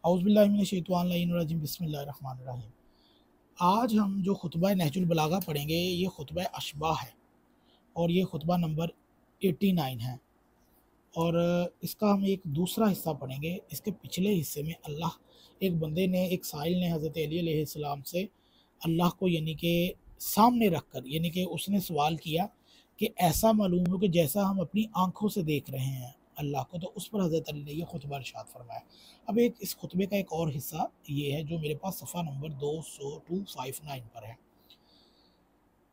औज़ुबिल्लाहि बिस्मिल्लाहिर्रहमानिर्रहीम। आज हम जो खुतबा नहजुल बलागा पढ़ेंगे ये खुतबा अशबाह है और ये खुतबा नंबर 89 है। और इसका हम एक दूसरा हिस्सा पढ़ेंगे। इसके पिछले हिस्से में एक बंदे ने, एक साइल ने हज़रत अली अलैहिस्सलाम से अल्लाह को यानी कि सामने रख कर, यानी कि उसने सवाल किया कि ऐसा मालूम हो कि जैसा हम अपनी आंखों से देख रहे हैं अल्लाह को। तो उस पर हज़रत अली ने यह खुतबा इरशाद फरमाया। अब इस खुतबे का एक और हिस्सा ये है जो मेरे पास सफ़ा नंबर 259 पर है।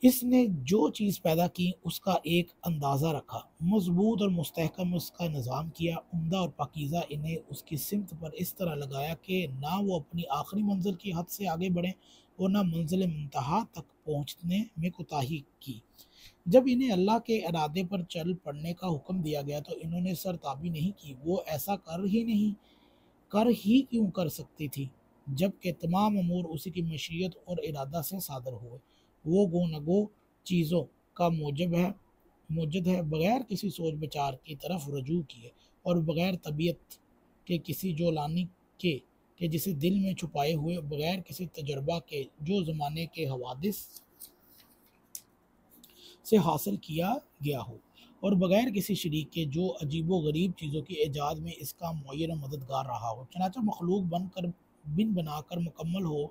इसने जो चीज़ पैदा की उसका एक अंदाज़ा रखा, मजबूत और मुस्तहकम उसका निज़ाम किया, उम्दा और पाकीज़ा इन्हें उसकी सिमत पर इस तरह लगाया कि ना वो अपनी आखिरी मंजिल की हद से आगे बढ़ें और ना मंजिल मुंतहा तक पहुँचने में कोताही की। जब इन्हें अल्लाह के इरादे पर चल पड़ने का हुक्म दिया गया तो इन्होंने सरताबी नहीं की। वो ऐसा कर ही क्यों कर सकती थी, जबकि तमाम अमूर उसी की मशीयत और इरादा से सादर हुए। वो गो नगो चीज़ों का मौजद है, बगैर किसी सोच विचार की तरफ रजू किए और बगैर तबीयत के किसी जोलानी के जिसे दिल में छुपाए हुए, बगैर किसी तजर्बा के जो ज़माने के हवादिस से हासिल किया गया हो, और बगैर किसी शरीक के जो अजीबो गरीब चीज़ों की ईजाद में इसका मुअय्यन मददगार रहा हो। चनाचा मखलूक बिन बनाकर मुकम्मल हो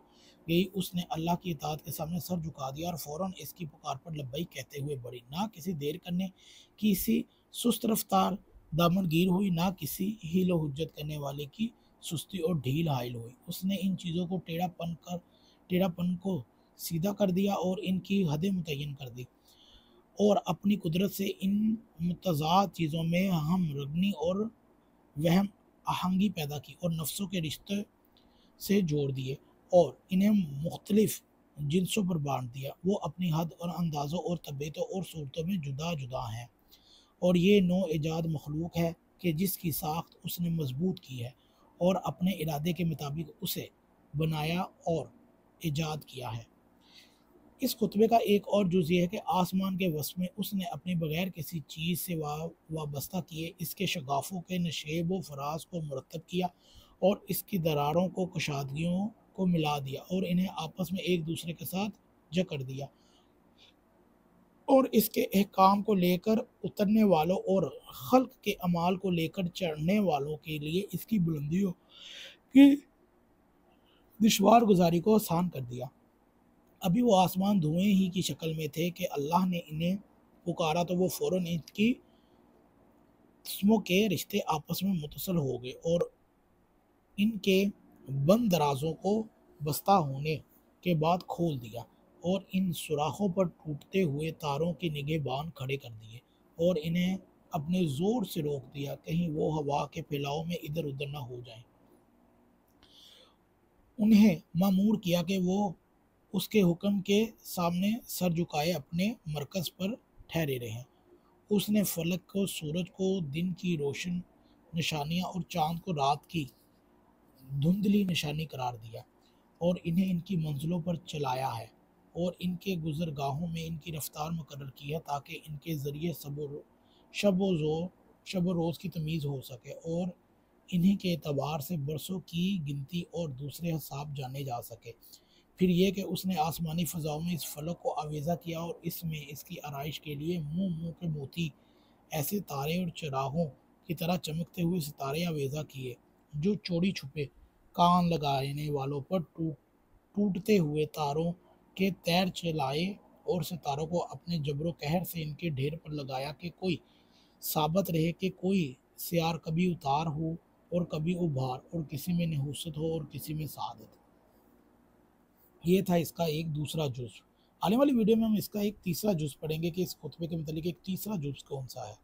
गई, उसने अल्लाह की इताअत के सामने सर झुका दिया और फ़ौरन इसकी पुकार पर लब्बैक कहते हुए बढ़ी। ना किसी देर करने किसी सुस्त रफ्तार दामनगीर हुई, ना किसी हीलो हुज्जत करने वाले की सुस्ती और ढील हाइल हुई। उसने इन चीज़ों को टेढ़ापन को सीधा कर दिया और इनकी हदें मुतय्यन कर दी, और अपनी कुदरत से इन मुतज़ाद चीज़ों में हम रगनी और वहम आहंगी पैदा की और नफ्सों के रिश्ते से जोड़ दिए और इन्हें मुख्तलिफ जिनसों पर बांट दिया। वो अपनी हद और अंदाज़ों और तबीयतों और सूरतों में जुदा जुदा हैं, और ये नो ईजाद मखलूक है कि जिसकी साख्त उसने मजबूत की है और अपने इरादे के मुताबिक उसे बनाया और ईजाद किया है। इस खुतबे का एक और जुज़ ये है कि आसमान के वस्फ़ में उसने अपने बगैर किसी चीज़ से वाबस्ता किए इसके शगाफ़ों के नशेब व फराज को मुरतब किया और इसकी दरारों को कशादगियों को मिला दिया और इन्हें आपस में एक दूसरे के साथ जकड़ दिया, और इसके अहकाम को लेकर उतरने वालों और खल्क के अमाल को लेकर चढ़ने वालों के लिए इसकी बुलंदियों की दुश्वार गुजारी को आसान कर दिया। अभी वो आसमान धुएं ही की शक्ल में थे कि अल्लाह ने इन्हें पुकारा तो वो फ़ौरन इनकी जिस्मों के रिश्ते आपस में मुतसल हो गए और इनके बंद दराजों को बस्ता होने के बाद खोल दिया और इन सुराखों पर टूटते हुए तारों के निगहबान खड़े कर दिए और इन्हें अपने ज़ोर से रोक दिया, कहीं वो हवा के फैलाव में इधर उधर न हो जाएं। उन्हें मामूर किया कि वो उसके हुक्म के सामने सर झुकाए अपने मरकज़ पर ठहरे रहें। उसने फलक को, सूरज को दिन की रोशन निशानियाँ और चाँद को रात की धुंधली निशानी करार दिया और इन्हें इनकी मंजिलों पर चलाया है और इनके गुज़रगाहों में इनकी रफ्तार मुकर्रर की है ताकि इनके ज़रिए शब व रोज़ की तमीज़ हो सके और इन्हीं के एतबार से बरसों की गिनती और दूसरे हिसाब जाने जा सके। फिर यह कि उसने आसमानी फ़ज़ाओं में इस फलक को आवेज़ा किया और इसमें इसकी आराइश के लिए मुँह के मोती ऐसे तारे और चरागों की तरह चमकते हुए सितारे आवेज़ा किए जो चोरी छुपे कान लगाने वालों पर टूटते हुए तारों के तैर चलाए और सितारों को अपने जबरो कहर से इनके ढेर पर लगाया कि कोई साबित रहे कि कोई सियार कभी उतार हो और कभी उभार, और किसी में नहुसत हो और किसी में सआदत। ये था इसका एक दूसरा जुज़। आने वाली वीडियो में हम इसका एक तीसरा जुज़ पढ़ेंगे कि इस खुतबे के मतलब एक तीसरा जुज़ कौन सा है।